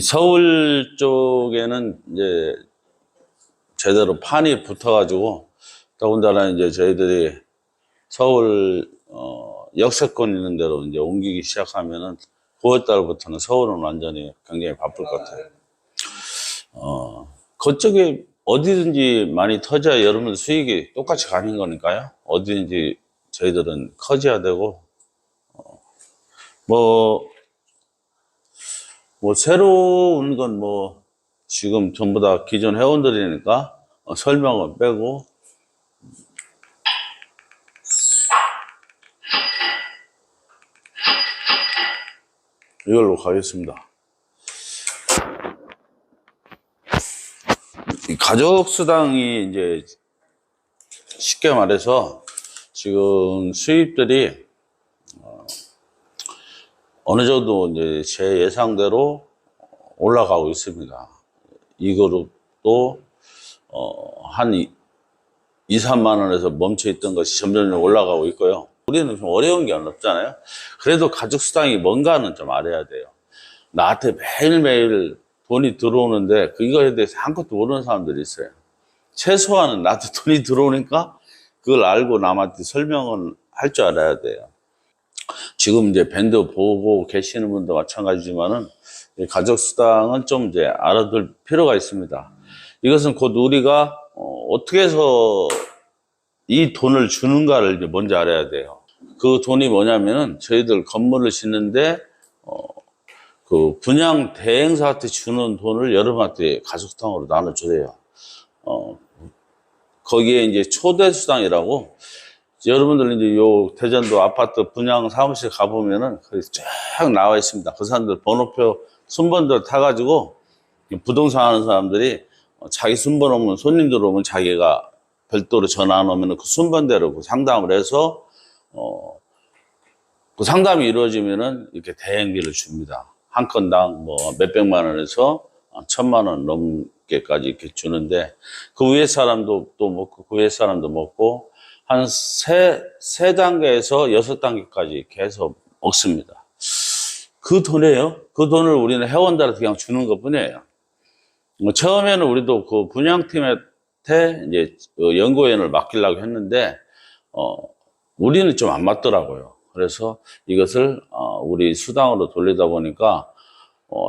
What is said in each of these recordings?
서울 쪽에는 이제 제대로 판이 붙어가지고, 더군다나 이제 저희들이 서울, 역세권 있는 데로 이제 옮기기 시작하면은 9월달부터는 서울은 완전히 굉장히 바쁠 것 같아요. 그쪽에 어디든지 많이 터져야 여러분 수익이 똑같이 가는 거니까요. 어디든지 저희들은 커져야 되고, 뭐 새로운 건 지금 전부 다 기존 회원들이니까 설명은 빼고, 이걸로 가겠습니다. 이 가족수당이 이제 쉽게 말해서 지금 수입들이 어느 정도 이제 제 예상대로 올라가고 있습니다. 이 그룹도 한 2, 3만 원에서 멈춰 있던 것이 점점 올라가고 있고요. 우리는 좀 어려운 게 없잖아요. 그래도 가족수당이 뭔가는 좀 알아야 돼요. 나한테 매일매일 돈이 들어오는데 이거에 대해서 아무것도 모르는 사람들이 있어요. 최소한은 나한테 돈이 들어오니까 그걸 알고 남한테 설명은 할 줄 알아야 돼요. 지금 이제 밴드 보고 계시는 분도 마찬가지지만은 가족수당은 좀 이제 알아둘 필요가 있습니다. 이것은 곧 우리가 어떻게 해서 이 돈을 주는가를 이제 먼저 알아야 돼요. 그 돈이 뭐냐면은 저희들 건물을 짓는데 그 분양 대행사한테 주는 돈을 여러분한테 가족수당으로 나눠줘요. 거기에 이제 초대수당이라고, 여러분들 이제 요 대전도 아파트 분양 사무실 가보면은 거기 쫙 나와 있습니다. 그 사람들 번호표 순번들 타가지고 부동산 하는 사람들이 자기 순번 오면, 손님들 오면 자기가 별도로 전화 안 오면 그 순번대로 그 상담을 해서 그 상담이 이루어지면은 이렇게 대행비를 줍니다. 한 건당 몇백만 원에서 1,000만 원 넘게까지 이렇게 주는데, 그 위에 사람도 또 먹고 그 위에 사람도 먹고 한 세 단계에서 6단계까지 계속 먹습니다. 그 돈이에요. 그 돈을 우리는 회원들한테 그냥 주는 것 뿐이에요. 처음에는 우리도 그 분양팀한테 이제 연구원을 맡기려고 했는데, 우리는 좀 안 맞더라고요. 그래서 이것을 우리 수당으로 돌리다 보니까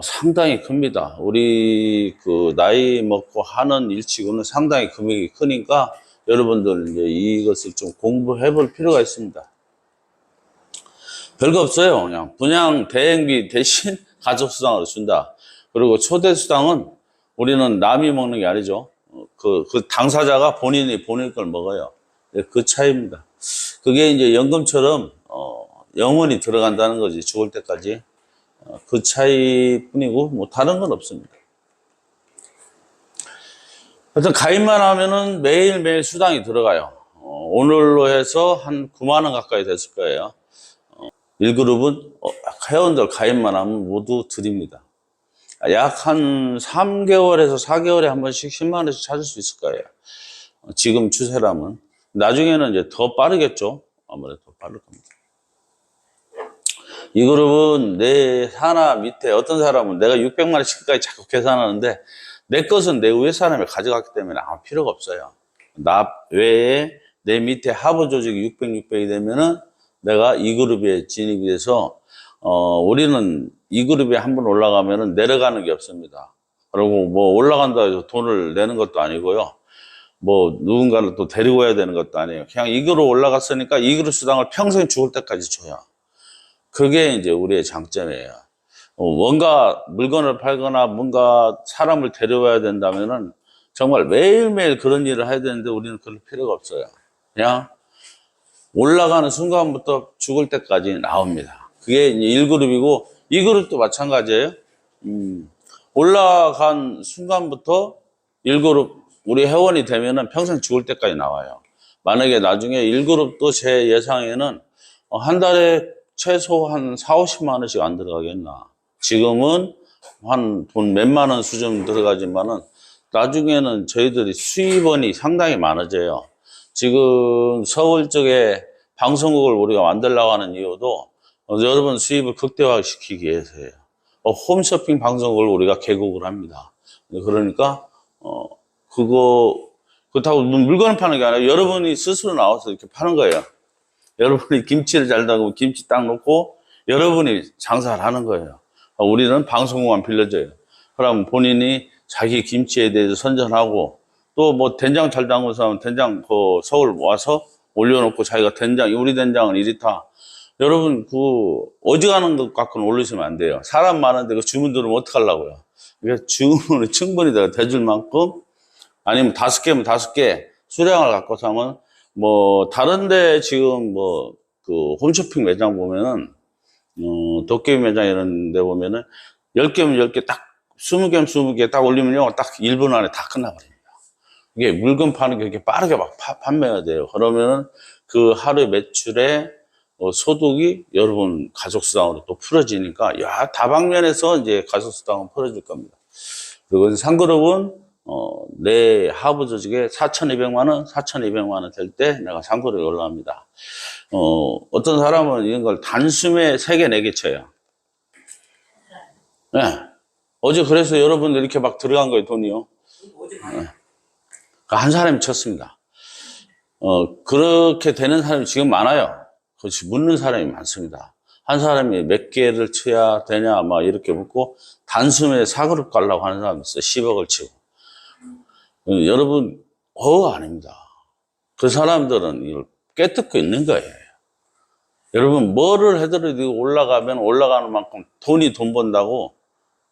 상당히 큽니다. 우리 그 나이 먹고 하는 일치고는 상당히 금액이 크니까 여러분들 이제 이것을 좀 공부해 볼 필요가 있습니다. 별거 없어요. 그냥 분양 대행비 대신 가족수당으로 준다. 그리고 초대수당은 우리는 남이 먹는 게 아니죠. 그 당사자가 본인 걸 먹어요. 그 차이입니다. 그게 이제 연금처럼 영원히 들어간다는 거지, 죽을 때까지. 그 차이뿐이고 다른 건 없습니다. 하여튼 가입만 하면은 매일매일 수당이 들어가요. 오늘로 해서 한 9만 원 가까이 됐을 거예요. 1그룹은 회원들 가입만 하면 모두 드립니다. 약 한 3개월에서 4개월에 한 번씩 10만 원씩 찾을 수 있을 거예요. 지금 추세라면. 나중에는 이제 더 빠르겠죠. 아무래도 더 빠를 겁니다. 이 그룹은 내 하나 밑에 어떤 사람은 내가 600만 원씩까지 자꾸 계산하는데, 내 것은 내 위에 사람이 가져갔기 때문에 아무 필요가 없어요. 나 외에 내 밑에 하부 조직이 600이 되면은 내가 이 그룹에 진입이 돼서, 우리는 이 그룹에 한번 올라가면은 내려가는 게 없습니다. 그리고 올라간다 해서 돈을 내는 것도 아니고요. 누군가를 또 데리고 와야 되는 것도 아니에요. 그냥 이 그룹 올라갔으니까 이 그룹 수당을 평생 죽을 때까지 줘요. 그게 이제 우리의 장점이에요. 뭔가 물건을 팔거나 뭔가 사람을 데려와야 된다면은 정말 매일매일 그런 일을 해야 되는데 우리는 그럴 필요가 없어요. 그냥 올라가는 순간부터 죽을 때까지 나옵니다. 그게 이제 1그룹이고 2그룹도 마찬가지예요. 올라간 순간부터 1그룹 우리 회원이 되면은 평생 죽을 때까지 나와요. 만약에 나중에 1그룹도 제 예상에는 한 달에 최소 한 4, 50만 원씩 안 들어가겠나. 지금은 한 돈 몇만 원 수준 들어가지만은 나중에는 저희들이 수입원이 상당히 많아져요. 지금 서울 쪽에 방송국을 우리가 만들려고 하는 이유도 여러분 수입을 극대화시키기 위해서예요. 홈쇼핑 방송을 우리가 개국을 합니다. 그러니까, 그렇다고 물건을 파는 게 아니라 여러분이 스스로 나와서 이렇게 파는 거예요. 여러분이 김치를 잘 담그면 김치 딱 놓고 여러분이 장사를 하는 거예요. 우리는 방송국만 빌려줘요. 그럼 본인이 자기 김치에 대해서 선전하고 또 뭐 된장 잘 담그는 사람은 된장 서울 와서 올려놓고 자기가 된장, 우리 된장은 2리터. 여러분 어지간한 것 갖고는 올리시면 안 돼요. 사람 많은데 그 주문 들으면 어떡하려고요. 그러니까 주문을 충분히 내가 대줄 만큼 아니면 5개면 5개 수량을 갖고서 하면 뭐 다른데 지금 뭐 그 홈쇼핑 매장 보면은 도깨비 매장 이런 데 보면은 10개면 10개 딱 20개면 20개 딱 올리면요 딱 1분 안에 다 끝나버립니다. 이게 물건 파는 게 이렇게 빠르게 막 판매가 돼요. 그러면은 그 하루 매출에 소득이 여러분 가족수당으로 또 풀어지니까 야 다방면에서 이제 가족수당은 풀어질 겁니다. 그리고 상그룹은 내 하부 조직에 4,200만 원, 4,200만 원 될 때 내가 상그룹에 올라갑니다. 어떤 사람은 이런 걸 단숨에 3개, 4개 쳐요. 네. 어제 그래서 여러분들 이렇게 막 들어간 거예요, 돈이요. 네. 한 사람이 쳤습니다. 그렇게 되는 사람이 지금 많아요. 그렇지, 묻는 사람이 많습니다. 한 사람이 몇 개를 쳐야 되냐, 막 이렇게 묻고, 단숨에 4그룹 가려고 하는 사람이 있어요. 10억을 치고. 여러분, 아닙니다. 그 사람들은 이걸 깨닫고 있는 거예요. 여러분, 뭐를 해더라도 올라가면 올라가는 만큼 돈 번다고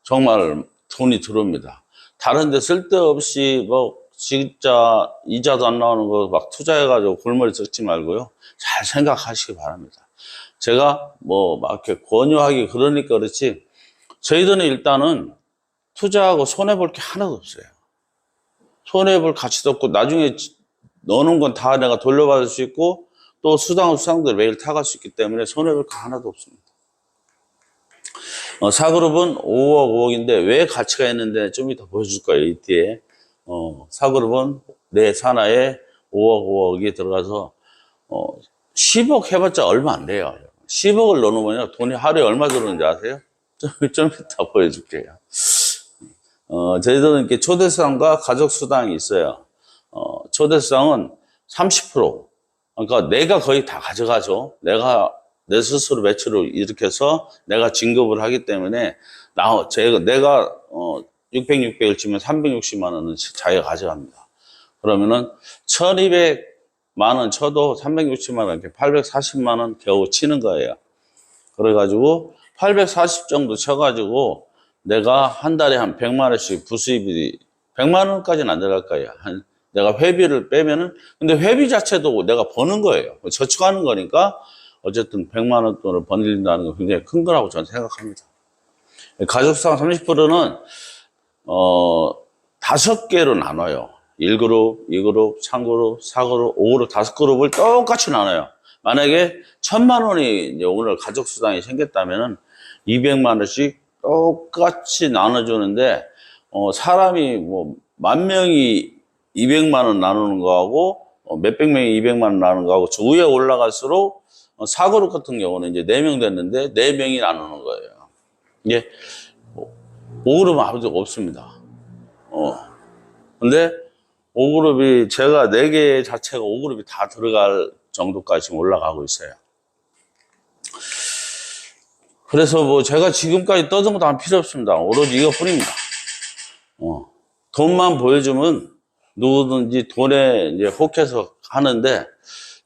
정말 돈이 들어옵니다. 다른 데 쓸데없이 뭐, 진짜 이자도 안 나오는 거 막 투자해가지고 골머리 썩지 말고요. 잘 생각하시기 바랍니다. 제가 뭐 막 이렇게 권유하기 그러니까 그렇지 저희들은 일단은 투자하고 손해볼 게 하나도 없어요. 손해볼 가치도 없고 나중에 넣어놓은 건 다 내가 돌려받을 수 있고 또 수당들 매일 타갈 수 있기 때문에 손해볼 거 하나도 없습니다. 4그룹은 5억, 5억인데 왜 가치가 있는데 좀 이따 보여줄 거예요. 이 뒤에. 4그룹은 내 산하에 5억, 5억이 들어가서 10억 해봤자 얼마 안 돼요. 10억을 넣어놓으면 돈이 하루에 얼마 들어오는지 아세요? 좀 이따 보여줄게요. 저희들은 이렇게 초대수당과 가족수당이 있어요. 초대수당은 30%. 그러니까 내가 거의 다 가져가죠. 내가 내 스스로 매출을 일으켜서 내가 진급을 하기 때문에 내가 600을 치면 360만 원은 자기가 가져갑니다. 그러면은 1200만 원 쳐도 360만 원, 840만 원 겨우 치는 거예요. 그래가지고 840 정도 쳐가지고 내가 한 달에 한 100만 원씩 부수입이 100만 원까지는 안 들어갈 거예요. 내가 회비를 빼면은 근데 회비 자체도 내가 버는 거예요. 저축하는 거니까 어쨌든 100만 원 돈을 버린다는 건 굉장히 큰 거라고 저는 생각합니다. 가족수당 30%는 5개로 나눠요. 1그룹, 2그룹, 3그룹, 4그룹, 5그룹, 5그룹을 똑같이 나눠요. 만약에 1,000만 원이 이제 오늘 가족수당이 생겼다면은 200만 원씩 똑같이 나눠주는데, 사람이 뭐, 10,000명이 200만 원 나누는 거하고, 몇백 명이 200만 원 나누는 거하고, 저 위에 올라갈수록, 4그룹 같은 경우는 이제 4명 됐는데, 4명이 나누는 거예요. 이게, 5그룹은 아무도 없습니다. 근데 5그룹이 제가 4개 자체가 5그룹이 다 들어갈 정도까지 지금 올라가고 있어요. 그래서 뭐 제가 지금까지 떠든 것도 한 필요 없습니다. 오로지 이것뿐입니다. 돈만 보여주면 누구든지 돈에 이제 혹해서 하는데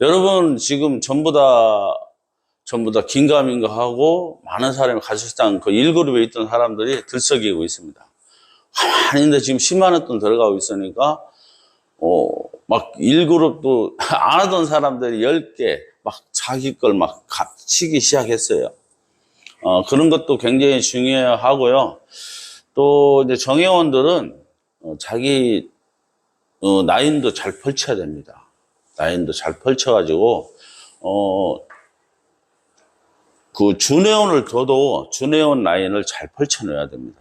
여러분 지금 전부 다 긴가민가 하고 많은 사람이 가족수당 그 1그룹에 있던 사람들이 들썩이고 있습니다. 가만히 있는데 지금 10만 원 돈 들어가고 있으니까 막 1그룹도 안 하던 사람들이 10개 막 자기 걸 막 치기 시작했어요. 그런 것도 굉장히 중요하고요. 또 이제 정회원들은 자기 라인도 잘 펼쳐야 됩니다. 라인도 잘 펼쳐가지고 그 준회원을 둬도 준회원 라인을 잘 펼쳐놔야 됩니다.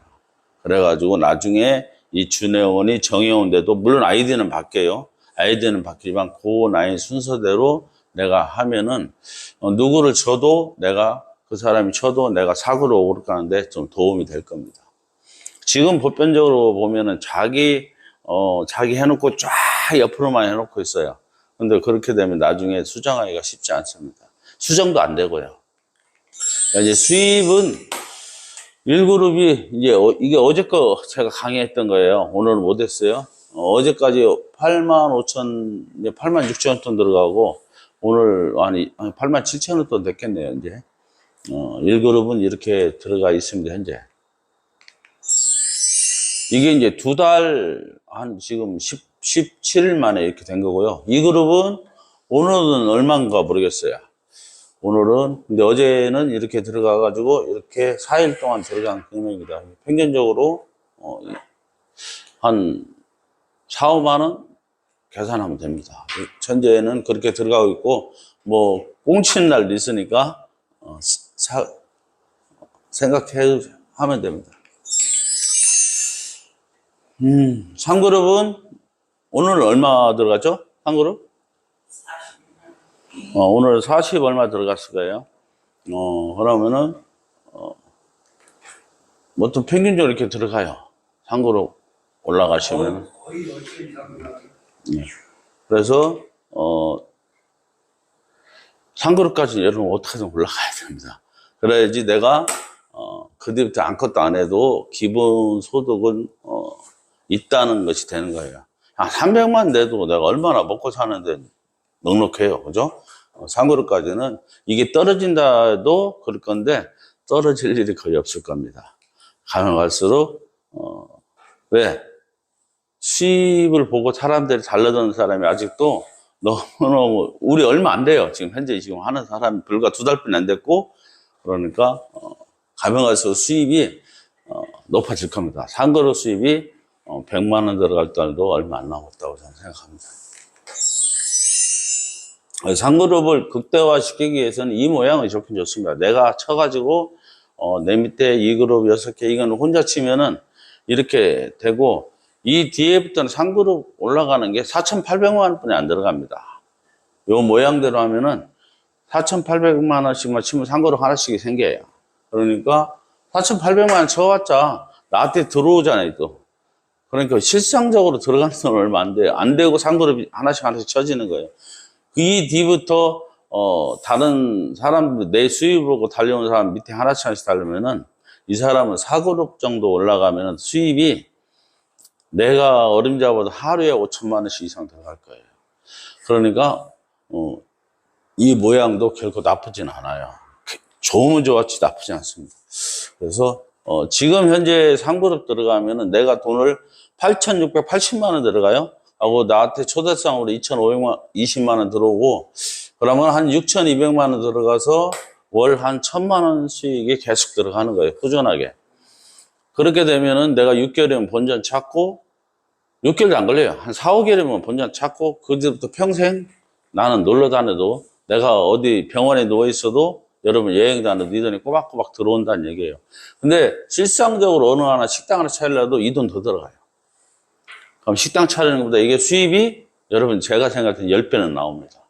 그래가지고 나중에 이 준회원이 정회원 돼도 물론 아이디는 바뀌어요. 아이디는 바뀌지만 그 라인 순서대로 내가 하면은 누구를 줘도 내가 그 사람이 쳐도 내가 사고로 오를까 하는데 좀 도움이 될 겁니다. 지금 보편적으로 보면은 자기 해놓고 쫙 옆으로만 해놓고 있어요. 근데 그렇게 되면 나중에 수정하기가 쉽지 않습니다. 수정도 안 되고요. 이제 수입은 1그룹이 이게 어제 거 제가 강의했던 거예요. 오늘은 못 했어요. 어제까지 86,000톤 들어가고 오늘 한 87,000톤 됐겠네요, 이제. 1그룹은 이렇게 들어가 있습니다, 현재. 이게 이제 지금 17일 만에 이렇게 된 거고요. 2그룹은 오늘은 얼마인가 모르겠어요. 오늘은, 근데 어제는 이렇게 들어가가지고 이렇게 4일 동안 들어간 금액입니다. 평균적으로, 한 4, 5만원 계산하면 됩니다. 현재는 그렇게 들어가고 있고, 뭐, 꽁치는 날도 있으니까, 생각하면 됩니다. 3그룹은 오늘 얼마 들어갔죠? 3그룹? 오늘 40 얼마 들어갔을 거예요. 그러면은, 보통 평균적으로 이렇게 들어가요. 3그룹 올라가시면. 네. 그래서, 3그룹까지 여러분 어떻게든 올라가야 됩니다. 그래야지 내가, 그 뒤부터 아무것도 안 해도 기본 소득은, 있다는 것이 되는 거예요. 한 300만 내도 내가 얼마나 먹고 사는데 넉넉해요. 그죠? 3그룹까지는 이게 떨어진다도 그럴 건데 떨어질 일이 거의 없을 겁니다. 가면 갈수록, 왜? 수입을 보고 사람들이 달라드는 사람이 아직도 너무너무, 우리 얼마 안 돼요. 현재 하는 사람이 불과 2달뿐이 안 됐고, 그러니까, 가면 갈수록 수입이, 높아질 겁니다. 3그룹 수입이 100만 원 들어갈 달도 얼마 안 남았다고 저는 생각합니다. 3그룹을 극대화시키기 위해서는 이 모양이 좋긴 좋습니다. 내가 쳐가지고 내 밑에 2그룹 6개 이거는 혼자 치면은 이렇게 되고 이 뒤에부터는 3그룹 올라가는 게 4,800만 원뿐이 안 들어갑니다. 요 모양대로 하면은 4,800만 원씩만 치면 3그룹 하나씩이 생겨요. 그러니까 4,800만 원 쳐왔자 나한테 들어오잖아요, 또. 그러니까 실상적으로 들어가는 돈 얼마 안 돼요. 안 되고 3그룹이 하나씩 쳐지는 거예요. 이 뒤부터, 다른 사람들, 내 수입을 보고 달려오는 사람 밑에 하나씩 달려면은 이 사람은 4그룹 정도 올라가면은 수입이 내가 어림잡아도 하루에 5천만 원씩 이상 들어갈 거예요. 그러니까, 이 모양도 결코 나쁘진 않아요. 좋으면 좋았지 나쁘지 않습니다. 그래서, 지금 현재 3그룹 들어가면은 내가 돈을 8,680만 원 들어가요. 하고 나한테 초대상으로 2,520만 원 들어오고 그러면 한 6,200만 원 들어가서 월 한 1,000만 원 수익이 계속 들어가는 거예요. 꾸준하게. 그렇게 되면은 내가 6개월이면 본전 찾고 6개월도 안 걸려요. 한 4, 5개월이면 본전 찾고 그 뒤부터 평생 나는 놀러 다녀도 내가 어디 병원에 누워 있어도 여러분 여행 다녀도 이 돈이 꼬박꼬박 들어온다는 얘기예요. 근데 실상적으로 어느 하나 식당 하나 차리려도 이 돈 더 들어가요. 그럼 식당 차리는 것보다 이게 수입이 여러분 제가 생각할 때 10배는 나옵니다.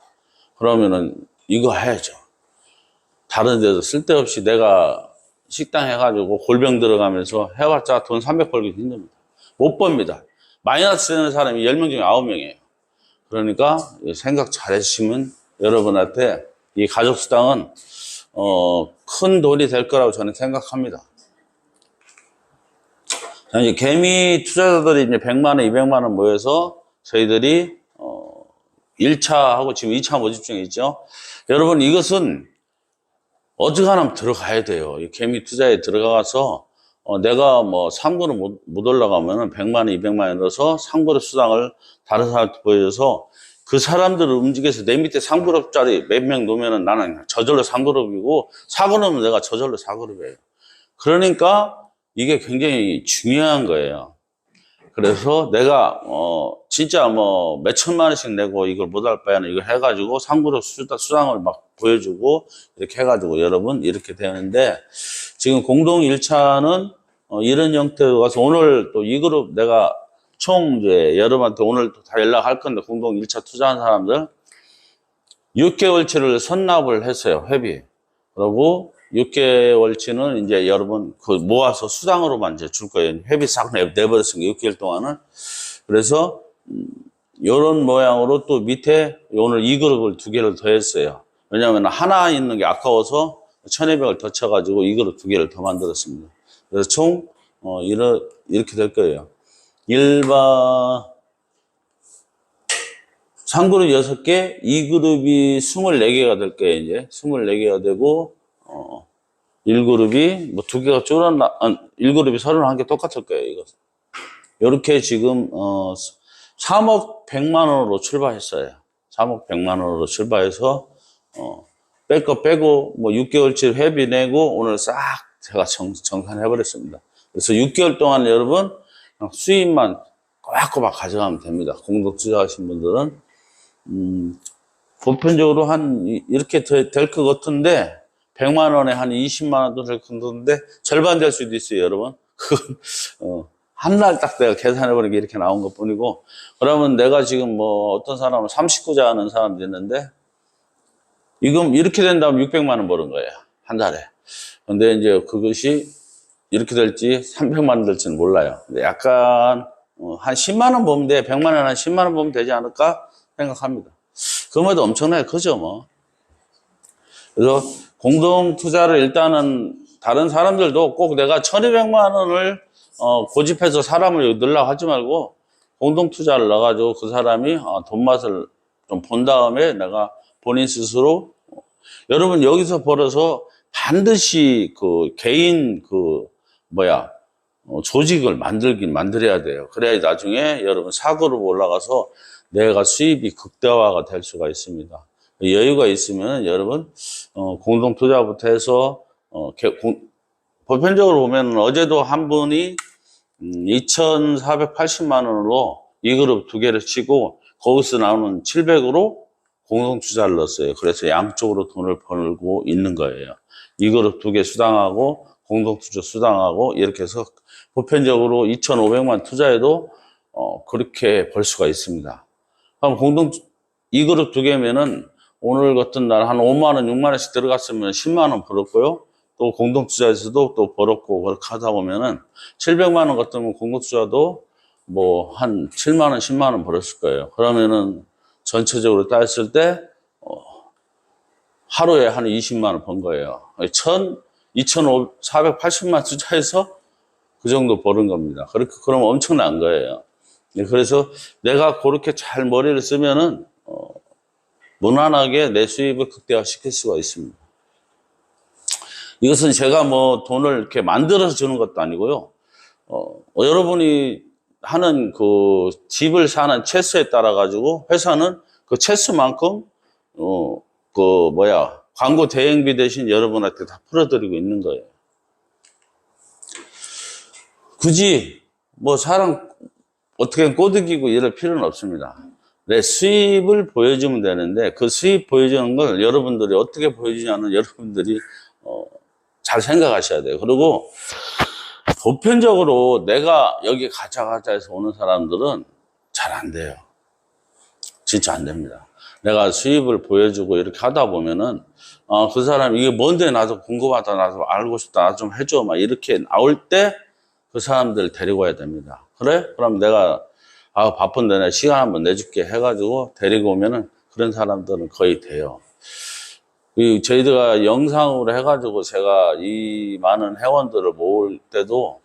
그러면은 이거 해야죠. 다른 데서 쓸데없이 내가 식당 해가지고 골병 들어가면서 해봤자 돈 300 벌기 힘듭니다. 못 법니다. 마이너스 되는 사람이 10명 중에 9명이에요. 그러니까 생각 잘 해주시면 여러분한테 이 가족수당은 큰 돈이 될 거라고 저는 생각합니다. 이제 개미 투자자들이 이제 100만 원, 200만 원 모여서 저희들이 1차하고 지금 2차 모집 중에 있죠. 여러분 이것은 어지간하면 들어가야 돼요. 이 개미 투자에 들어가서 내가 뭐 3그룹 못 올라가면은 100만 원, 200만 원 넣어서 3그룹 수당을 다른 사람한테 보여줘서 그 사람들을 움직여서 내 밑에 3그룹짜리 몇 명 놓으면은 나는 저절로 3그룹이고 4그룹은 내가 저절로 4그룹이에요. 그러니까 이게 굉장히 중요한 거예요. 그래서 내가 진짜 뭐 몇천만 원씩 내고 이걸 못할 바에는 이거 해가지고 3그룹 수당을 막 보여주고 이렇게 해가지고 여러분 이렇게 되는데 지금 공동 1차는 이런 형태로 가서 오늘 또 2그룹 내가 총 이제 여러분한테 오늘 다 연락할 건데 공동 1차 투자한 사람들 6개월치를 선납을 했어요. 회비. 그리고 6개월치는 이제 여러분 그 모아서 수당으로만 이제 줄 거예요. 회비 싹 내버렸으니까 6개월 동안은. 그래서 요런 모양으로 또 밑에 오늘 2그룹을 2개를 더 했어요. 왜냐하면 하나 있는 게 아까워서 1200을 더 쳐가지고 2그룹 2개를 더 만들었습니다. 그래서 총 이렇게 될 거예요. 일반 3그룹 6개, 2그룹이 24개가 될 거예요. 이제 24개가 되고 1그룹이 뭐 2개가 줄었나, 1그룹이 31개 똑같을 거예요. 이거. 이렇게 지금 3억 100만 원으로 출발했어요. 3억 100만 원으로 출발해서 뺄 거 빼고 뭐 6개월치 회비 내고 오늘 싹 제가 정산해 버렸습니다. 그래서 6개월 동안 여러분 수입만 꼬박꼬박 가져가면 됩니다. 공동 투자하신 분들은 보편적으로 한 이렇게 될 것 같은데 100만 원에 한 20만 원도 될 건데 절반 될 수도 있어요, 여러분. 한 날 딱 내가 계산해버리는 게 이렇게 나온 것 뿐이고, 그러면 내가 지금 뭐 어떤 사람은 39자 하는 사람도 있는데, 이건 이렇게 된다면 600만 원 버는 거예요. 한 달에. 근데 이제 그것이 이렇게 될지 300만 원 될지는 몰라요. 근데 약간, 한 10만 원 보면 돼. 100만 원 한 10만 원 보면 되지 않을까 생각합니다. 그럼에도 엄청나게 크죠, 뭐. 그래서 공동 투자를 일단은 다른 사람들도 꼭 내가 1200만 원을 고집해서 사람을 넣으려고 하지 말고 공동 투자를 넣어가지고 그 사람이 돈 맛을 좀 본 다음에 내가 본인 스스로 여러분 여기서 벌어서 반드시 그 개인 조직을 만들어야 돼요. 그래야 나중에 여러분 사고로 올라가서 내가 수입이 극대화가 될 수가 있습니다. 여유가 있으면 여러분 공동 투자부터 해서 보편적으로 보면 어제도 한 분이 2,480만 원으로 2그룹 2개를 치고 거기서 나오는 700으로 공동 투자를 넣었어요. 그래서 양쪽으로 돈을 벌고 있는 거예요. 2그룹 2개 수당하고 공동 투자 수당하고 이렇게 해서 보편적으로 2,500만 투자해도 그렇게 벌 수가 있습니다. 그럼 2그룹 2개면은 오늘 같은 날 한 5만 원, 6만 원씩 들어갔으면 10만 원 벌었고요. 또 공동투자에서도 또 벌었고, 그렇게 하다 보면은 700만 원 같으면 공동투자도 뭐 한 7만 원, 10만 원 벌었을 거예요. 그러면은 전체적으로 따졌을 때, 하루에 한 20만 원 번 거예요. 2,480만 투자해서 그 정도 버는 겁니다. 그럼 엄청난 거예요. 그래서 내가 그렇게 잘 머리를 쓰면은, 무난하게 내 수입을 극대화 시킬 수가 있습니다. 이것은 제가 뭐 돈을 이렇게 만들어서 주는 것도 아니고요. 여러분이 하는 그 집을 사는 채수에 따라 가지고 회사는 그 채수만큼, 광고 대행비 대신 여러분한테 다 풀어드리고 있는 거예요. 굳이 뭐 사람 어떻게 꼬드기고 이럴 필요는 없습니다. 내 수입을 보여주면 되는데 그 수입 보여주는 걸 여러분들이 어떻게 보여주냐는 여러분들이 잘 생각하셔야 돼요. 그리고 보편적으로 내가 여기 가자 해서 오는 사람들은 잘 안 돼요. 진짜 안 됩니다. 내가 수입을 보여주고 이렇게 하다 보면은 그 사람 이게 뭔데 나도 궁금하다, 나도 알고 싶다, 나 좀 해줘 막 이렇게 나올 때 그 사람들을 데리고 와야 됩니다. 그래? 그럼 내가 바쁜데 내가 시간 한번 내줄게 해가지고 데리고 오면은 그런 사람들은 거의 돼요. 저희가 영상으로 해가지고 제가 이 많은 회원들을 모을 때도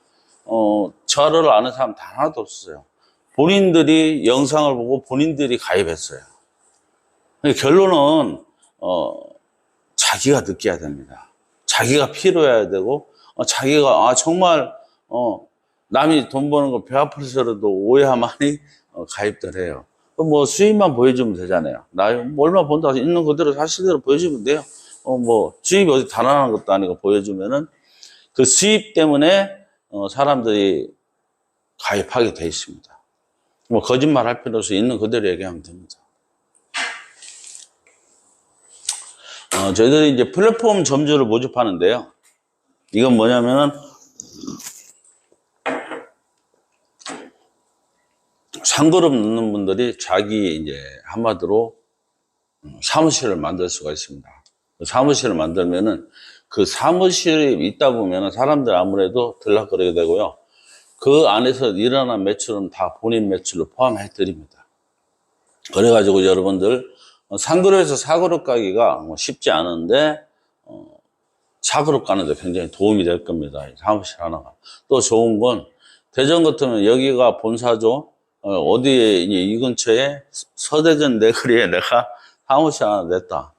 저를 아는 사람 단 하나도 없었어요. 본인들이 영상을 보고 본인들이 가입했어요. 결론은 자기가 느껴야 됩니다. 자기가 필요해야 되고 자기가 정말 남이 돈 버는 거 배 아플서라도 오해하만이 가입들 해요. 뭐 수입만 보여주면 되잖아요. 나 얼마 번다 있는 그대로 사실대로 보여주면 돼요. 수입이 어디 달아나는 것도 아니고 보여주면은 그 수입 때문에 사람들이 가입하게 돼 있습니다. 뭐 거짓말 할 필요 없이 있는 그대로 얘기하면 됩니다. 저희들이 이제 플랫폼 점주를 모집하는데요. 이건 뭐냐면은 상그룹 넣는 분들이 자기 이제 한마디로 사무실을 만들 수가 있습니다. 사무실을 만들면은 그 사무실이 있다 보면 사람들 아무래도 들락거리게 되고요. 그 안에서 일어난 매출은 다 본인 매출로 포함해 드립니다. 그래가지고 여러분들 상그룹에서 사그룹 가기가 쉽지 않은데 사그룹 가는데 굉장히 도움이 될 겁니다. 이 사무실 하나가. 또 좋은 건 대전 같으면 여기가 본사죠. 어디에 이 근처에 서대전 내거리에 내가 사무실 하나 냈다.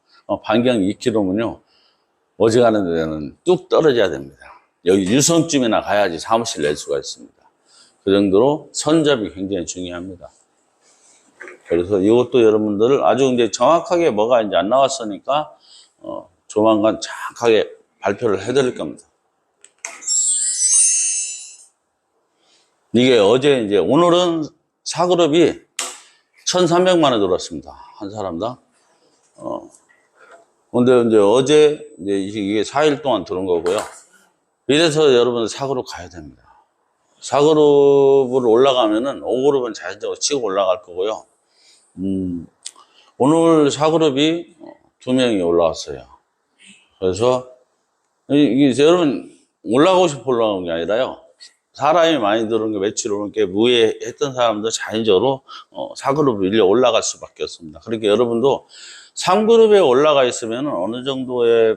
반경 2km면요. 어지간한 데는 뚝 떨어져야 됩니다. 여기 유성쯤이나 가야지 사무실 낼 수가 있습니다. 그 정도로 선접이 굉장히 중요합니다. 그래서 이것도 여러분들 아주 이제 정확하게 뭐가 이제 안 나왔으니까 조만간 정확하게 발표를 해드릴 겁니다. 이게 어제 이제 오늘은 사그룹이 1,300만 원 들어왔습니다. 한 사람당. 근데 이제 어제 이제 이게 4일 동안 들어온 거고요. 이래서 여러분들 사그룹 가야 됩니다. 사그룹으로 올라가면은 5그룹은 자연적으로 치고 올라갈 거고요. 오늘 사그룹이 2명이 올라왔어요. 그래서 이게 여러분 올라가고 싶어 올라가는 게 아니라요. 사람이 많이 들어오는 게 매출 오는 게 무해했던 사람들 자연적으로 4그룹으로 일려 올라갈 수밖에 없습니다. 그러니까 여러분도 3그룹에 올라가 있으면 어느 정도에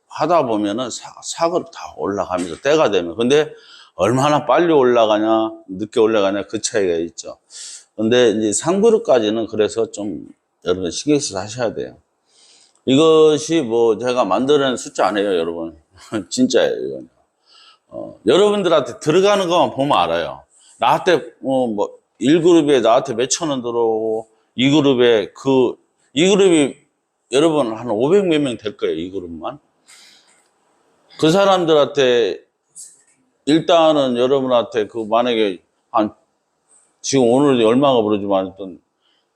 하다 보면은 4그룹 다 올라갑니다. 때가 되면. 근데 얼마나 빨리 올라가냐, 늦게 올라가냐, 그 차이가 있죠. 근데 이제 3그룹까지는 그래서 좀 여러분 신경 써서 하셔야 돼요. 이것이 뭐 제가 만들어낸 숫자 아니에요, 여러분. 진짜예요, 이건. 여러분들한테 들어가는 것만 보면 알아요. 나한테, 1그룹에 나한테 몇천 원 들어오고, 2그룹에 2그룹이 여러분 한 500 몇 명 될 거예요, 2그룹만. 그 사람들한테 일단은 여러분한테 만약에 지금 오늘 얼마가 부르지만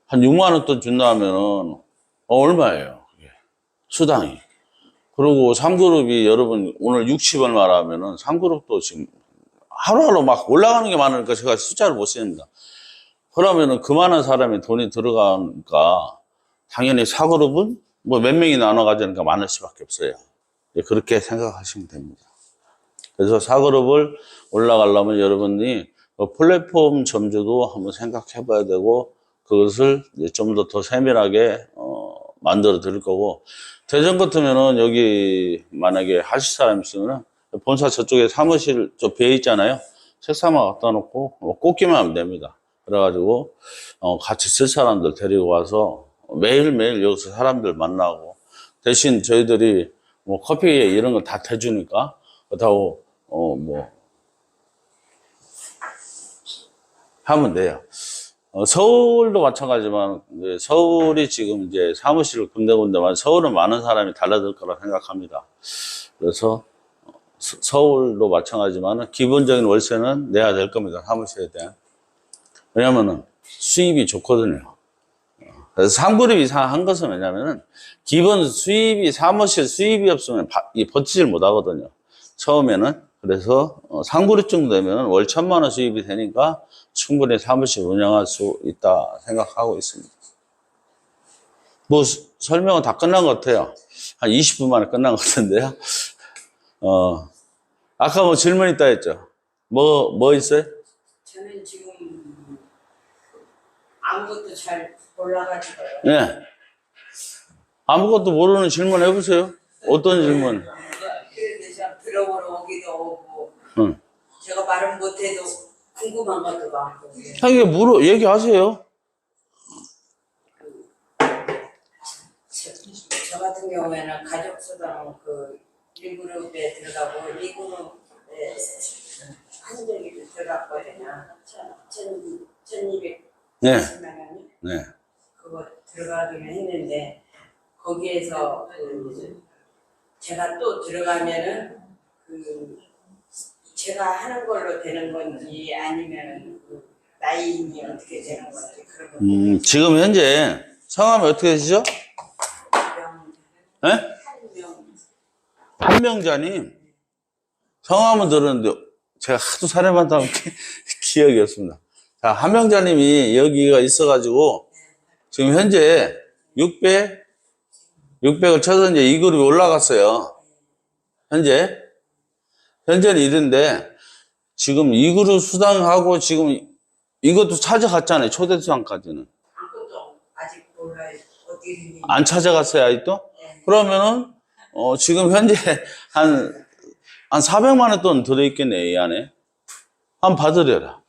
한 6만 원 돈 준다 하면은 얼마예요, 그게. 수당이. 그리고 3그룹이 여러분 오늘 60 얼마라 하면은 3그룹도 지금 하루하루 막 올라가는 게 많으니까 제가 숫자를 못 셉니다. 그러면은 그만한 사람이 돈이 들어가니까 당연히 4그룹은 뭐 몇 명이 나눠 가지니까 많을 수밖에 없어요. 그렇게 생각하시면 됩니다. 그래서 4그룹을 올라가려면 여러분이 플랫폼 점주도 한번 생각해 봐야 되고 그것을 좀 더 세밀하게 만들어 드릴 거고 대전 같으면은 여기 만약에 하실 사람 있으면 본사 저쪽에 사무실 저 배 있잖아요. 책상만 갖다 놓고 꽂기만 하면 됩니다. 그래가지고 같이 쓸 사람들 데리고 와서 매일매일 여기서 사람들 만나고 대신 저희들이 뭐 커피 이런 거 다 대주니까 그렇다고 하면 돼요. 서울도 마찬가지지만 서울이 지금 이제 사무실을 군데군데만 서울은 많은 사람이 달라들 거라 생각합니다. 그래서 서울도 마찬가지지만 기본적인 월세는 내야 될 겁니다. 사무실에 대한. 왜냐면은 수입이 좋거든요. 그래서 3그룹 이상 한 것은 왜냐면은 기본 수입이 사무실 수입이 없으면 버티질 못하거든요. 처음에는. 그래서 3그룹 정도 되면 월 1,000만 원 수입이 되니까 충분히 사무실 운영할 수 있다 생각하고 있습니다. 뭐 설명은 다 끝난 것 같아요. 한 20분 만에 끝난 것 같은데요. 아까 뭐 질문 있다 했죠? 뭐 있어요? 저는 지금 아무것도 잘 몰라가지고요. 네. 아무것도 모르는 질문 해보세요. 어떤 질문? 그래서 제가 들어보러 오기도 오고 응. 제가 말은 못해도 궁금한 것도 많고. 형님 얘기하세요. 저 같은 경우에는 가족수당 1그룹에 들어가고 2그룹에 한정이 들어갔거든요. 1,200 네. 원이요. 네. 그거 들어가기는 했는데 거기에서 제가 또 들어가면은 제가 하는 걸로 되는 건지 아니면 나이인이 어떻게 되는 건지 그런 거. 지금 현재 성함이 어떻게 되시죠? 네? 한명자님. 성함은 들었는데 제가 하도 사례만 하면 기억이 없습니다. 자, 한명자님이 여기가 있어가지고 지금 현재 600을 쳐서 이제 2그룹이 올라갔어요. 현재는 이런데, 지금 이 그룹 수당하고 지금 이것도 찾아갔잖아요. 초대 수당까지는. 아무것도 아직 몰라요. 어떻게 생긴지. 안 찾아갔어요, 아직도? 네. 그러면은, 지금 현재 한 400만 원 돈 들어있겠네, 이 안에. 한번 받으려라.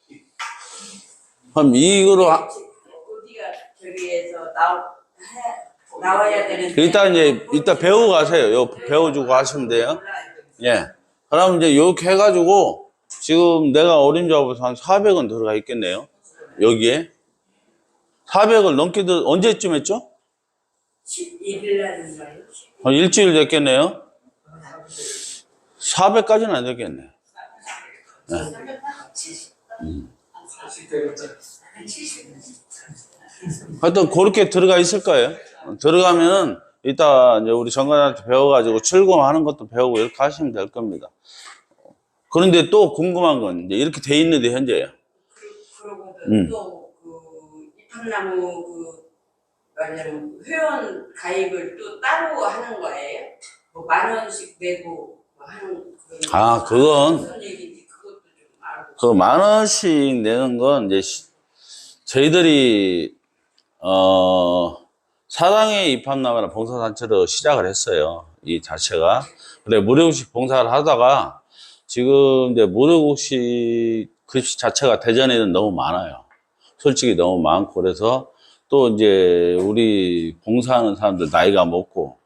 그럼 이거로, 어디가 저기에서 나와야 되는데. 이따 배우고 가세요. 요 배워주고 하시면 돼요. 예. 그럼 이제 요렇게 해가지고, 지금 내가 어림잡아서 한 400원 들어가 있겠네요. 여기에. 400을 넘게 언제쯤 했죠? 11일 날인가요? 일주일 됐겠네요. 400까지는 안 되겠네. 네. 하여튼 그렇게 들어가 있을 거예요. 들어가면은 이따 이제 우리 정관한테 배워가지고 출금하는 것도 배우고 이렇게 하시면 될 겁니다. 그런데 또 궁금한 건 이제 이렇게 돼 있는데 현재요. 그러고는 또그 입학나무 말하자면 회원 가입을 또 따로 하는 거예요? 뭐 10,000원씩 내고 뭐 하는 그건 무슨 얘기인지 그것도 좀 알고. 그 10,000원씩 내는 건 이제 저희들이 사랑의 입학나무라는 봉사단체로 시작을 했어요. 이 자체가. 그래 무료급식 봉사를 하다가 지금 이제 무료급식 급식 자체가 대전에는 너무 많아요. 솔직히 너무 많고 그래서 또 이제 우리 봉사하는 사람들 나이가 먹고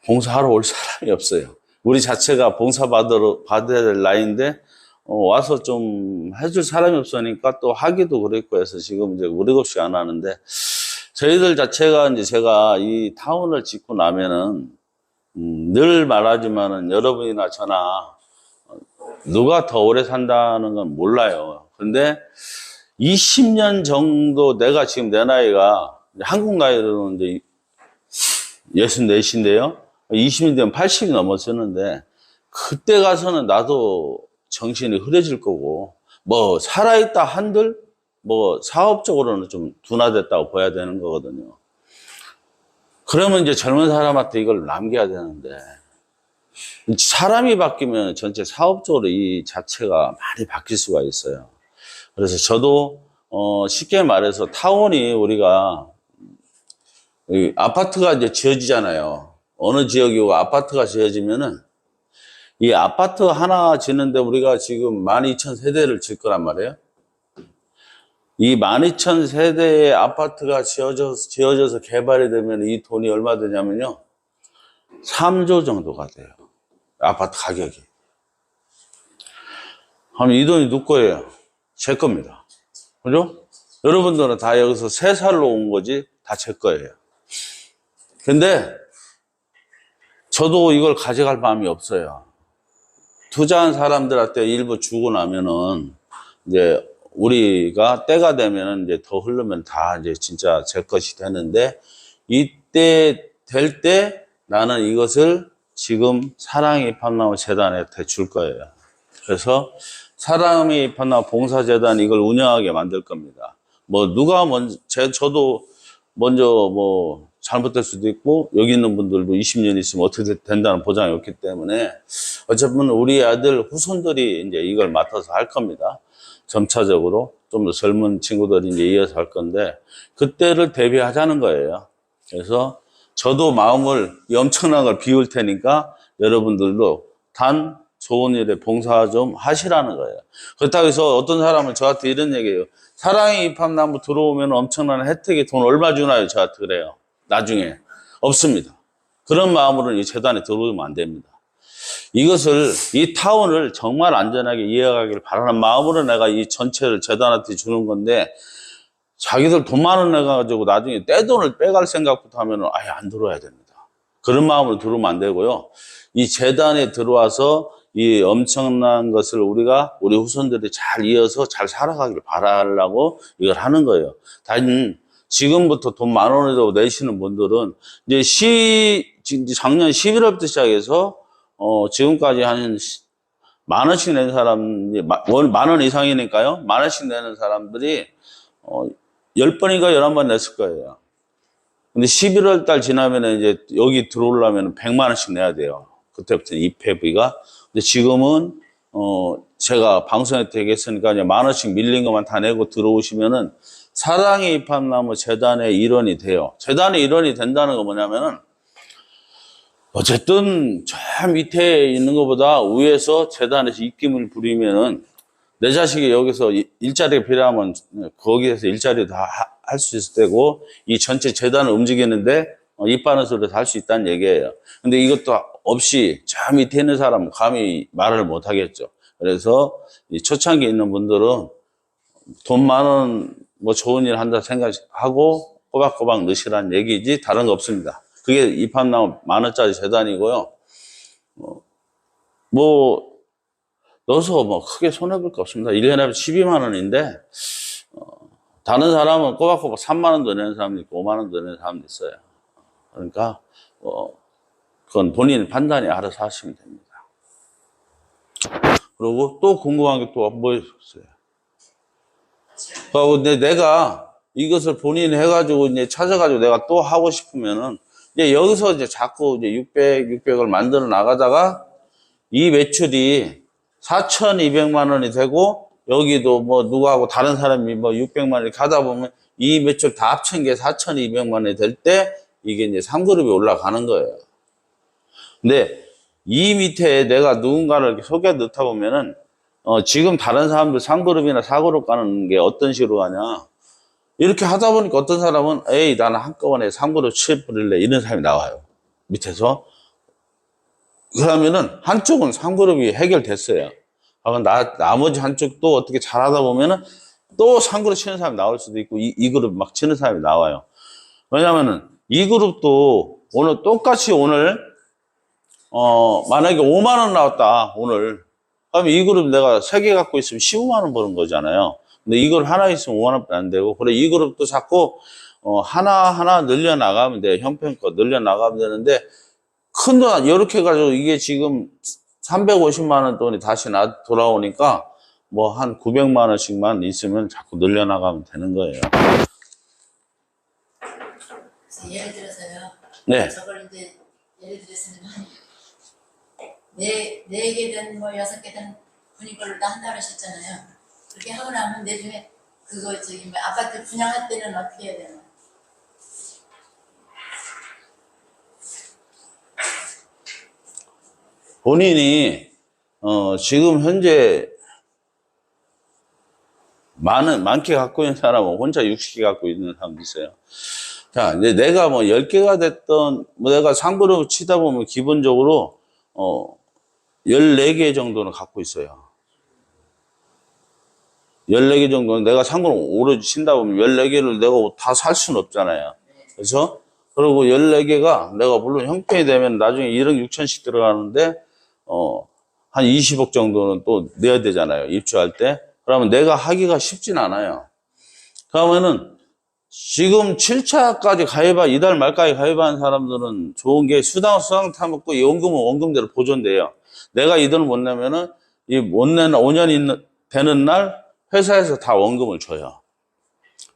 봉사하러 올 사람이 없어요. 우리 자체가 봉사 받아야 될 나이인데 와서 좀 해줄 사람이 없으니까 또 하기도 그랬고 해서 지금 이제 무료급식 안 하는데 저희들 자체가 이제 제가 이 타운을 짓고 나면은 늘 말하지만은 여러분이나 저나 누가 더 오래 산다는 건 몰라요. 근데 20년 정도 내가 지금 내 나이가 한국 나이로는 이제 64인데요. 20년 되면 80이 넘었었는데 그때 가서는 나도 정신이 흐려질 거고 뭐 살아있다 한들 뭐 사업적으로는 좀 둔화됐다고 봐야 되는 거거든요. 그러면 이제 젊은 사람한테 이걸 남겨야 되는데 사람이 바뀌면 전체 사업적으로 이 자체가 많이 바뀔 수가 있어요. 그래서 저도 쉽게 말해서 타운이 우리가 아파트가 이제 지어지잖아요. 어느 지역이고 아파트가 지어지면은 이 아파트 하나 짓는데 우리가 지금 12,000세대를 질 거란 말이에요. 이 12,000세대의 아파트가 지어져서 개발이 되면 이 돈이 얼마 되냐면요. 3조 정도가 돼요. 아파트 가격이. 그럼 이 돈이 누구 거예요? 제 겁니다. 그죠? 여러분들은 다 여기서 세 살로 온 거지 다 제 거예요. 근데 저도 이걸 가져갈 마음이 없어요. 투자한 사람들한테 일부 주고 나면은 이제 우리가 때가 되면은 이제 더 흐르면 다 이제 진짜 제 것이 되는데 이때 될 때 나는 이것을 지금 사랑의 입학나무 재단한테 줄 거예요. 그래서 사랑의 입학나무 봉사재단 이걸 운영하게 만들 겁니다. 뭐 누가 먼저 저도 먼저 뭐 잘못될 수도 있고 여기 있는 분들도 20년 있으면 어떻게 된다는 보장이 없기 때문에 어차피 우리 아들 후손들이 이제 이걸 맡아서 할 겁니다. 점차적으로 좀 더 젊은 친구들이 이제 이어서 할 건데 그때를 대비하자는 거예요. 그래서 저도 마음을 엄청난 걸 비울 테니까 여러분들도 단 좋은 일에 봉사 좀 하시라는 거예요. 그렇다고 해서 어떤 사람은 저한테 이런 얘기해요. 사랑의 입학나무 들어오면 엄청난 혜택이 돈 얼마 주나요? 저한테 그래요. 나중에. 없습니다. 그런 마음으로는 이 재단에 들어오면 안 됩니다. 이것을, 이 타운을 정말 안전하게 이어가길 바라는 마음으로 내가 이 전체를 재단한테 주는 건데, 자기들 돈 많은 애 가지고 나중에 떼돈을 빼갈 생각부터 하면 아예 안 들어와야 됩니다. 그런 마음으로 들어오면 안 되고요. 이 재단에 들어와서 이 엄청난 것을 우리 후손들이 잘 이어서 잘 살아가길 바라려고 이걸 하는 거예요. 단, 지금부터 돈 10,000원이라도 내시는 분들은 이제 작년 11월부터 시작해서 지금까지 한 10,000원씩 낸 사람, 월 10,000원 이상이니까요. 10,000원씩 내는 사람들이 10번인가 11번 냈을 거예요. 근데 11월 달 지나면 이제 여기 들어오려면 100만 원씩 내야 돼요. 그때부터는 입회비가. 근데 지금은, 제가 방송에 되겠으니까 이제 10,000원씩 밀린 것만 다 내고 들어오시면은 사랑의 입학나무 재단의 일원이 돼요. 재단의 일원이 된다는 거 뭐냐면은 어쨌든 저 밑에 있는 것보다 위에서 재단에서 입김을 부리면은 내 자식이 여기서 일자리가 필요하면 거기에서 일자리 다 할 수 있을 때고 이 전체 재단을 움직이는데 입 바는 소리를 할 수 있다는 얘기예요. 근데 이것도 없이 저 밑에 있는 사람은 감히 말을 못 하겠죠. 그래서 이 초창기에 있는 분들은 돈 많은 뭐 좋은 일 한다 생각하고 꼬박꼬박 넣으시라는 얘기지 다른 거 없습니다. 그게 입학나무 10,000원짜리 재단이고요. 뭐 넣어서 뭐 크게 손해볼 거 없습니다. 1년에 12만 원인데 다른 사람은 꼬박꼬박 3만 원도 내는 사람도 있고 5만 원도 내는 사람도 있어요. 그러니까 그건 본인 판단이 알아서 하시면 됩니다. 그리고 또 궁금한 게 또 뭐 있어요? 근데 내가 이것을 본인이 해가지고 이제 찾아가지고 내가 또 하고 싶으면은 이제 여기서 이제 자꾸 이제 600을 만들어 나가다가 이 매출이 4,200만 원이 되고 여기도 뭐 누구하고 다른 사람이 뭐 600만 원이 가다 보면 이 매출 다 합친 게 4,200만 원이 될 때 이게 이제 3그룹이 올라가는 거예요. 근데 이 밑에 내가 누군가를 이렇게 소개 넣다 보면은 지금 다른 사람들 3그룹이나 4그룹 가는 게 어떤 식으로 가냐. 이렇게 하다 보니까 어떤 사람은 에이 나는 한꺼번에 3그룹 취해버릴래 이런 사람이 나와요. 밑에서. 그러면은 한쪽은 3그룹이 해결됐어요. 나머지 한쪽도 어떻게 잘하다 보면은 또 3그룹 치는 사람이 나올 수도 있고 2그룹 막 치는 사람이 나와요. 왜냐면은 2그룹도 오늘 똑같이 오늘 만약에 5만 원 나왔다 오늘. 그러면 2그룹 내가 3개 갖고 있으면 15만 원 버는 거잖아요. 근데 이걸 하나 있으면 5만 원밖에 안 되고 그래 2그룹도 자꾸 하나 늘려 나가면 돼. 형편껏 늘려 나가면 되는데 큰 돈 이렇게 해가지고 이게 지금 350만 원 돈이 다시 돌아오니까 뭐 한 900만 원씩만 있으면 자꾸 늘려 나가면 되는 거예요. 예를 들어서요. 네. 저걸 이제 예를 들어서는 네 개든 뭐 6개든 분양권을 다 한다고 하셨잖아요. 그렇게 하고 나면 내중에 그거 저기 뭐 아파트 분양할 때는 어떻게 해야 되나? 본인이 지금 현재 많게 갖고 있는 사람은 혼자 60개 갖고 있는 사람도 있어요. 자, 이제 내가 뭐 10개가 됐던, 뭐 내가 상부로 치다 보면 기본적으로, 14개 정도는 갖고 있어요. 14개 정도는 내가 상부로 오로지 친다 보면 14개를 내가 다 살 수는 없잖아요. 그래서, 그리고 14개가 내가 물론 형편이 되면 나중에 1억 6천씩 들어가는데, 한 20억 정도는 또 내야 되잖아요. 입주할 때. 그러면 내가 하기가 쉽진 않아요. 그러면은, 지금 7차까지 이달 말까지 가입한 사람들은 좋은 게 수당 타먹고 이 원금은 원금대로 보존돼요. 내가 이 돈을 못 내면은 못 내는 5년이 되는 날 회사에서 다 원금을 줘요.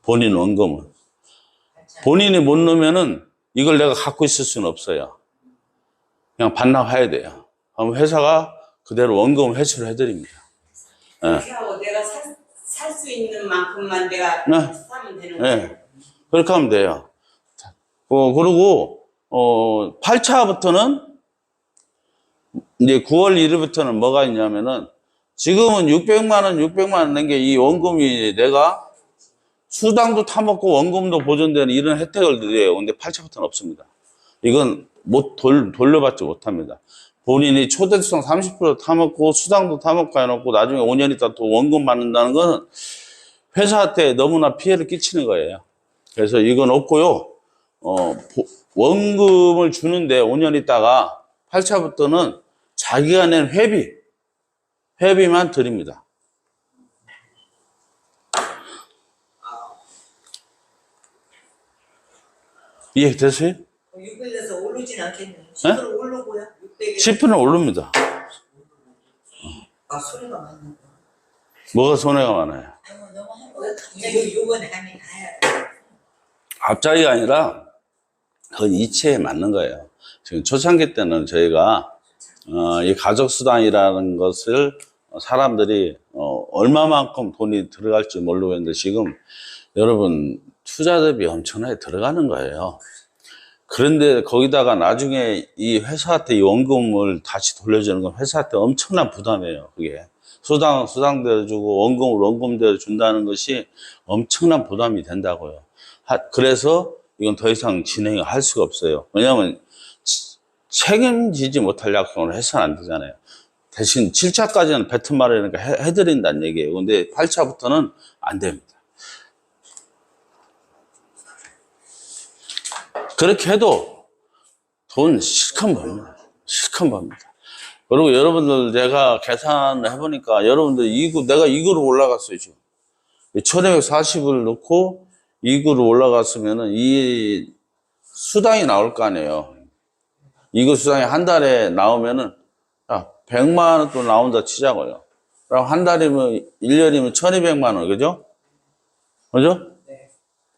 본인 원금을. 본인이 못 넣으면은 이걸 내가 갖고 있을 수는 없어요. 그냥 반납해야 돼요. 그럼 회사가 그대로 원금을 회수를 해드립니다. 그렇게 하고 내가 살 수 있는 만큼만 내가 네. 사면 되는 거예요. 네. 그렇게 하면 돼요. 그리고, 8차부터는, 이제 9월 1일부터는 뭐가 있냐면은, 지금은 600만 원 낸 게 이 원금이 내가 수당도 타먹고 원금도 보존되는 이런 혜택을 드려요. 근데 8차부터는 없습니다. 이건 돌려받지 못합니다. 본인이 초대수당 30% 타먹고 수당도 타먹고 해놓고 나중에 5년 있다 또 원금 받는다는 거는 회사한테 너무나 피해를 끼치는 거예요. 그래서 이건 없고요. 원금을 주는데 5년 있다가 8차부터는 자기가 낸 회비만 드립니다. 이해됐어요? 600에서 오르진 않겠네요. 10% 오르고요. 600에 10%는 오릅니다. 소리가 많네. 뭐가 손해가 많아요? 너무 한 번 갑자기 요번에 하면 가야. 앞자리가 아니라 그건 이치에 맞는 거예요. 지금 초창기 때는 저희가 이 가족수당이라는 것을 사람들이 얼마만큼 돈이 들어갈지 모르고 있는데 지금 여러분 투자 대비 엄청나게 들어가는 거예요. 그런데 거기다가 나중에 이 회사한테 이 원금을 다시 돌려주는 건 회사한테 엄청난 부담이에요. 그게 수당대로 주고 원금대로 준다는 것이 엄청난 부담이 된다고요. 그래서 이건 더 이상 진행을 할 수가 없어요. 왜냐하면 책임지지 못할 약속을 해서는 안 되잖아요. 대신 7차까지는 뱉은 말이니까 해드린다는 얘기예요. 근데 8차부터는 안 됩니다. 그렇게 해도 돈 실컷 법니다. 실컷 법니다. 그리고 여러분들 제가 계산을 해보니까 여러분들 내가 2그룹 올라갔어요, 지금. 1240을 넣고 2그룹 올라갔으면은 이 수당이 나올 거 아니에요. 이거 수당이 한 달에 나오면은, 100만 원 또 나온다 치자고요. 그럼 한 달이면, 1년이면 1200만 원, 그죠? 그죠? 네.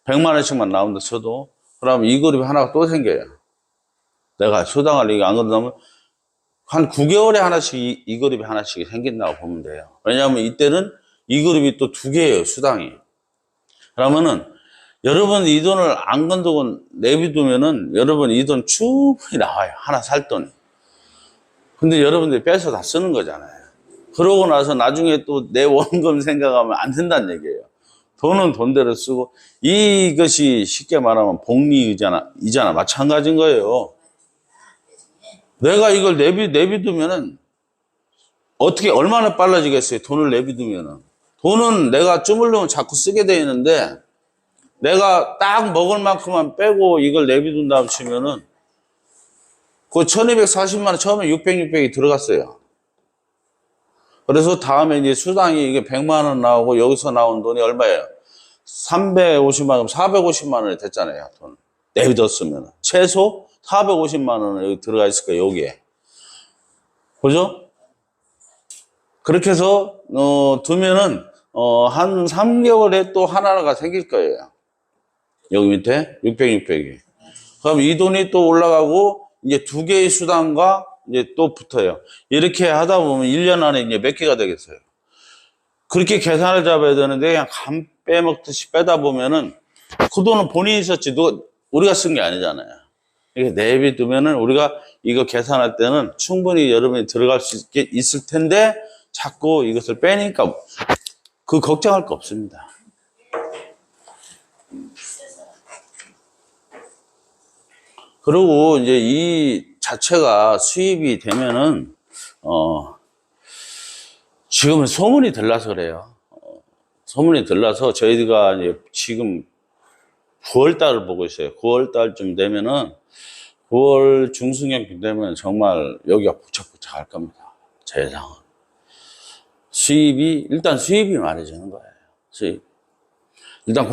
100만 원씩만 나온다 쳐도, 그럼 이 그룹이 하나가 또 생겨요. 내가 수당을 이거 안 걷으면, 한 9개월에 하나씩 이 그룹이 하나씩 생긴다고 보면 돼요. 왜냐하면 이때는 이 그룹이 또 2개예요, 수당이. 그러면은, 여러분 이 돈을 안 건드고 내비두면은 여러분 이 돈 충분히 나와요. 하나 살 돈이. 근데 여러분들이 빼서 다 쓰는 거잖아요. 그러고 나서 나중에 또 내 원금 생각하면 안 된다는 얘기예요. 돈은 돈대로 쓰고 이것이 쉽게 말하면 복리이잖아. 마찬가지인 거예요. 내가 이걸 내비두면은 어떻게 얼마나 빨라지겠어요. 돈을 내비두면은. 돈은 내가 주물르면 자꾸 쓰게 돼 있는데 내가 딱 먹을 만큼만 빼고 이걸 내비둔다고 치면은 그 1240만 원 처음에 600이 들어갔어요. 그래서 다음에 이제 수당이 이게 100만 원 나오고 여기서 나온 돈이 얼마예요? 350만 원, 450만 원이 됐잖아요. 돈. 내비뒀으면. 최소 450만 원은 여기 들어가 있을 거예요. 여기에. 그죠? 그렇게 해서, 두면은, 한 3개월에 또 하나가 생길 거예요. 여기 밑에 600이. 그럼 이 돈이 또 올라가고 이제 2개의 수당과 이제 또 붙어요. 이렇게 하다 보면 1년 안에 이제 몇 개가 되겠어요. 그렇게 계산을 잡아야 되는데 그냥 감 빼먹듯이 빼다 보면은 그 돈은 본인이 썼지 우리가 쓴 게 아니잖아요. 이게 내비두면은 우리가 이거 계산할 때는 충분히 여러분이 들어갈 수 있을 텐데 자꾸 이것을 빼니까 그 걱정할 거 없습니다. 그리고 이제 이 자체가 수입이 되면은, 지금은 소문이 들라서 그래요. 소문이 들라서 저희가 이제 지금 9월 달을 보고 있어요. 9월 달쯤 되면은, 9월 중순경쯤 되면 정말 여기가 북적북적 할 겁니다. 제 예상은. 일단 수입이 많아지는 거예요. 수입. 일단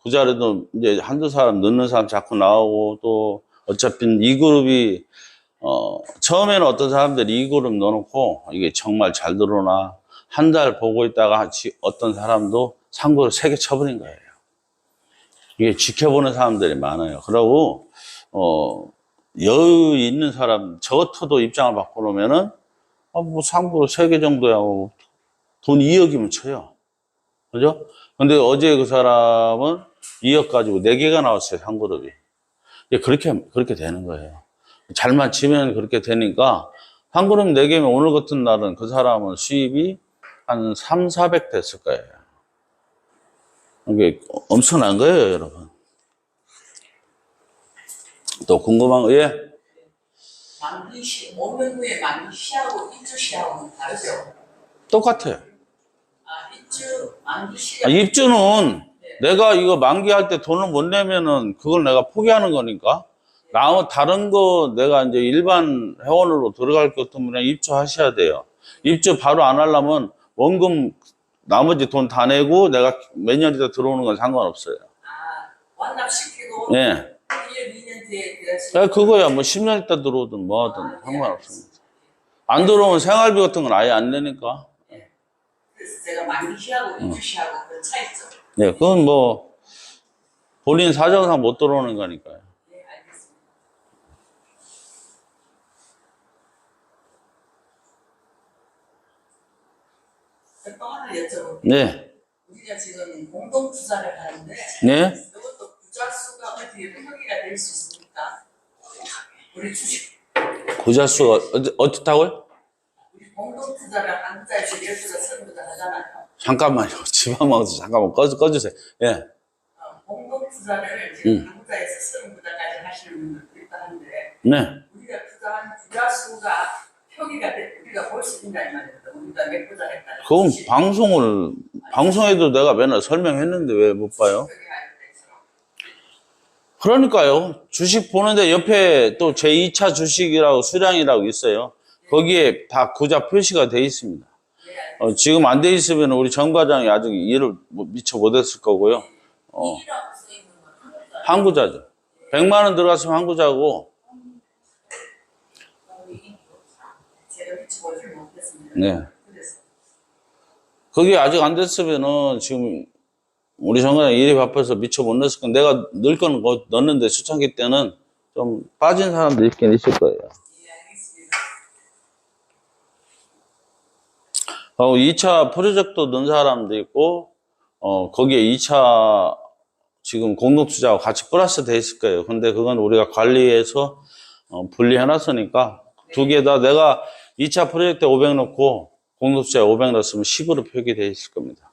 부자라도 이제 한두 사람 넣는 사람 자꾸 나오고 또 어차피 이 그룹이 처음에는 어떤 사람들이 이 그룹 넣어놓고 이게 정말 잘 들어오나 한 달 보고 있다가 어떤 사람도 상고를 3개 쳐버린 거예요. 이게 지켜보는 사람들이 많아요. 그러고 여유 있는 사람 저 같아도 입장을 바꿔놓으면은 뭐 상고 3개 정도야 돈 2억이면 쳐요. 그죠? 근데 어제 그 사람은 2억 가지고 4개가 나왔어요, 상그룹이. 그렇게 되는 거예요. 잘만 치면 그렇게 되니까, 상그룹 4개면 오늘 같은 날은 그 사람은 수입이 한 3, 400 됐을 거예요. 이게 엄청난 거예요, 여러분. 또 궁금한 거, 예? 만기시, 5년 후에 만기시하고 입주시하고는 다르죠? 똑같아요. 만기시가. 입주는 내가 이거 만기할 때 돈을 못 내면은 그걸 내가 포기하는 거니까. 다른 거 내가 이제 일반 회원으로 들어갈 것 때문에 입주하셔야 돼요. 입주 바로 안 하려면 원금 나머지 돈 다 내고 내가 몇 년 있다 들어오는 건 상관없어요. 완납시키고. 예. 1년, 2년 뒤에. 그거야 뭐 10년 있다 들어오든 뭐 하든 상관없습니다. 안 들어오면 생활비 같은 건 아예 안 내니까. 그래서 제가 만기시하고 입주시하고 그 차이점. 네, 그건 뭐 본인 사정상 못 들어오는 거니까요. 네, 알겠습니다. 또 하나 여쭤볼게요. 네. 우리가 지금 공동 투자를 하는데 네. 이것도 부자 수가 어떻게 표기가 될 수 있습니까? 우리 주식 구자수가 어떻다고요? 우리 공동 투자를 한 자에서 10부자 30부자 하잖아요. 잠깐만요. 집안망 잠깐만 꺼주세요. 예. 공동 투자를 지금 한 자에서 30부자까지 하시는 분들도 있다 하는데 네. 우리가 투자한 부자 수가 표기가 우리가 볼 수 있냐 이 말이에요. 우리가 몇 부자 했다. 그럼 방송에도 내가 맨날 설명했는데 왜 못 봐요? 그러니까요. 주식 보는데 옆에 또 제2차 주식이라고 수량이라고 있어요. 거기에 다 구자 표시가 돼 있습니다. 지금 안 돼 있으면 우리 정 과장이 아직 이해를 미처 못했을 거고요. 한 구자죠. 100만 원 들어갔으면 한 구자고. 네. 그게 아직 안 됐으면은 지금 우리 정 과장 일이 바빠서 미처 못 넣었을 건데 내가 넣을 거는 넣었는데 수창기 때는 좀 빠진 사람도 있긴 있을 거예요. 2차 프로젝트 넣은 사람도 있고, 거기에 2차 지금 공동투자하고 같이 플러스 돼 있을 거예요. 근데 그건 우리가 관리해서, 분리해놨으니까, 두 개 다 내가 2차 프로젝트에 500 넣고, 공동투자에 500 넣었으면 10으로 표기되어 있을 겁니다.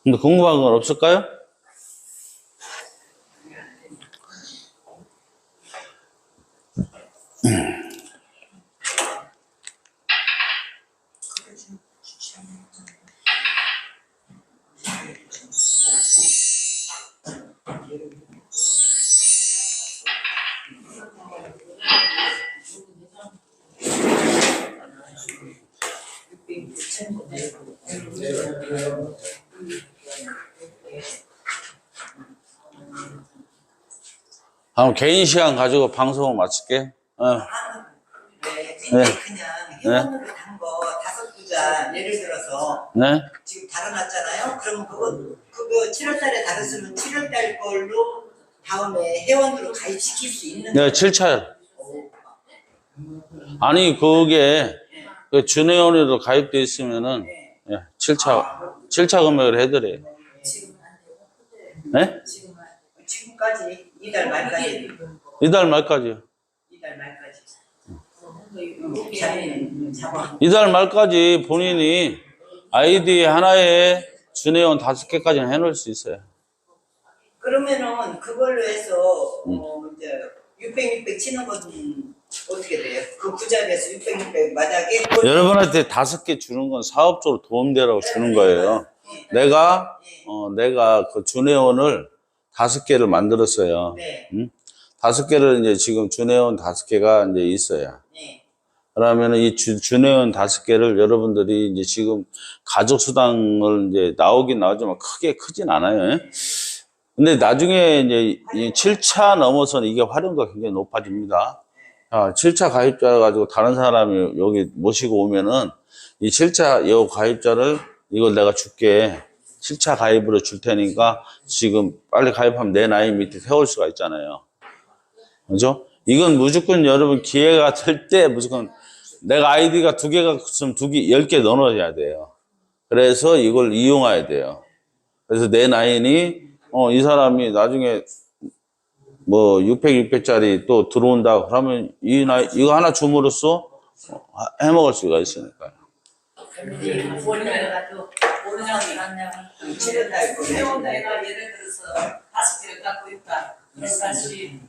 근데 궁금한 건 없을까요? 그럼 개인 시간 가지고 방송을 마칠게. 네, 그냥 회원으로 단 거 5부자 예를 들어서 네? 지금 달아놨잖아요. 그러면 그거 7월달에 달았으면 7월달 걸로 다음에 회원으로 가입시킬 수 있는 네, 7차요. 아니, 그게 그 준회원으로 가입돼 있으면은, 예, 7차 금액을 해드려요. 네? 지금까지 이달 말까지 이달 말까지요. 이달 말까지 자기는 잡아. 이달 말까지 본인이 아이디 하나에 준회원 5개까지는 해놓을 수 있어요. 그러면은 그걸로 해서 이제 600 치는 건 어떻게 돼요? 그 구자리에서 600 만약에 여러분한테 5개 주는 건 사업적으로 도움되라고 주는 거예요. 내가 그 준회원을 5개를 만들었어요. 네. 5개를 이제 지금 준회원 5개가 이제 있어요. 네. 그러면 이 준회원 5개를 여러분들이 이제 지금 가족수당을 이제 나오긴 나오지만 크진 않아요. 근데 나중에 이제 이 7차 넘어서는 이게 활용도가 굉장히 높아집니다. 7차 가입자 가지고 다른 사람이 여기 모시고 오면은 이 7차 요 가입자를 이걸 내가 줄게. 7차 가입으로 줄 테니까 지금 빨리 가입하면 내 나이 밑에 세울 수가 있잖아요. 그죠? 이건 무조건 여러분 기회가 될 때 무조건 내가 아이디가 2개가 있으면 10개 넣어놔야 돼요. 그래서 이걸 이용해야 돼요. 그래서 내 나인이, 이 사람이 나중에 뭐 600짜리 또 들어온다 그러면 이거 하나 줌으로써 해먹을 수가 있으니까요. 내가 예를 들어서 5개를 갖고 있다. 그래서 다시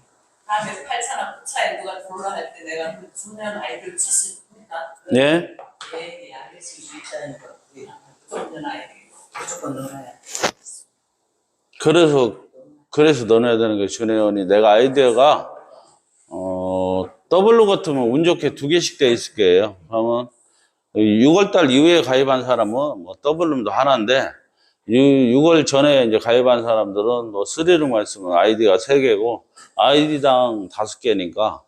다음에 8차나 9차에 누가 들어오라 할 때 내가 그 중요한 아이디를 칠 수 있습니까? 네? 네, 알겠습니다. 일단은 중요한 아이디. 무조건 넣어야. 그래서 넣어야 되는 게 준혜원이 내가 아이디어가 더블로 같으면 운 좋게 2개씩 돼 있을 거예요. 그러면 6월달 이후에 가입한 사람은 뭐 더블룸도 하나인데 6월 전에 이제 가입한 사람들은 뭐 3룸만 있으면 아이디가 3개고 아이디당 5개니까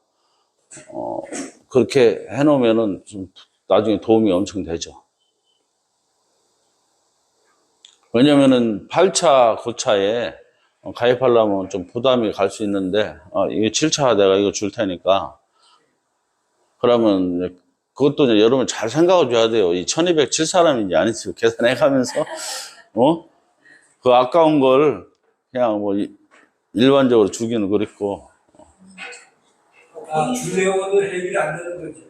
그렇게 해놓으면은 좀 나중에 도움이 엄청 되죠. 왜냐면은 8차, 9차에 가입하려면 좀 부담이 갈 수 있는데, 이게 7차 내가 이거 줄 테니까. 그러면 그것도 이제 여러분 잘 생각해 줘야 돼요. 이 1207 사람인지 아닌지 계산해 가면서, 그 아까운 걸 그냥 뭐 일반적으로 주기는 그렇고. 주내원은 해결이 안 되는 거죠.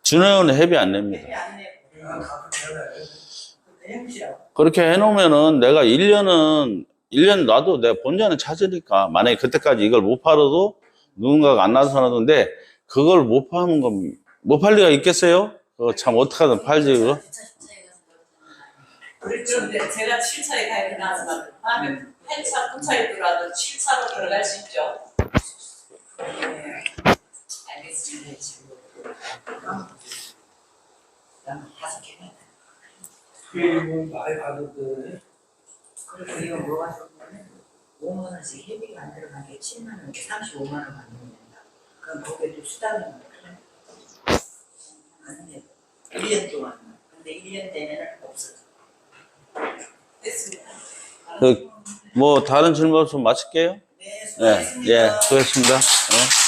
준회원은 회비 안 냅니다. 안 내고 가끔잖아요. 해보시라고. 그렇게 해놓으면은 내가 1년 놔도 내가 본전은 찾으니까 만약에 그때까지 이걸 못 팔아도 누군가가 안 나타나던데 그걸 못 파는 건 못 팔 리가 있겠어요? 그거 참 어떡하든 팔지 그거? 그런데 제가 7차에 가입을 나왔지만 다음에 8차, 9차에 들어와도 7차로 들어갈 수 있죠. 네. 알겠습니다. 난 5개만. 게임은 많이 받았더니 그래서 이거 뭐가 좋냐면 5만 원씩 회비가 안 들어간 게 7만 원, 35만 원 받는 된다. 그럼 거기에 또 수당이 그래. 안 돼. 1년 동안. 근데 1년 되면은 없어져. 됐습니다. 뭐 다른 질문 없으면 마칠게요. 네, 예, 수고하셨습니다. 예, 수고했습니다. 예.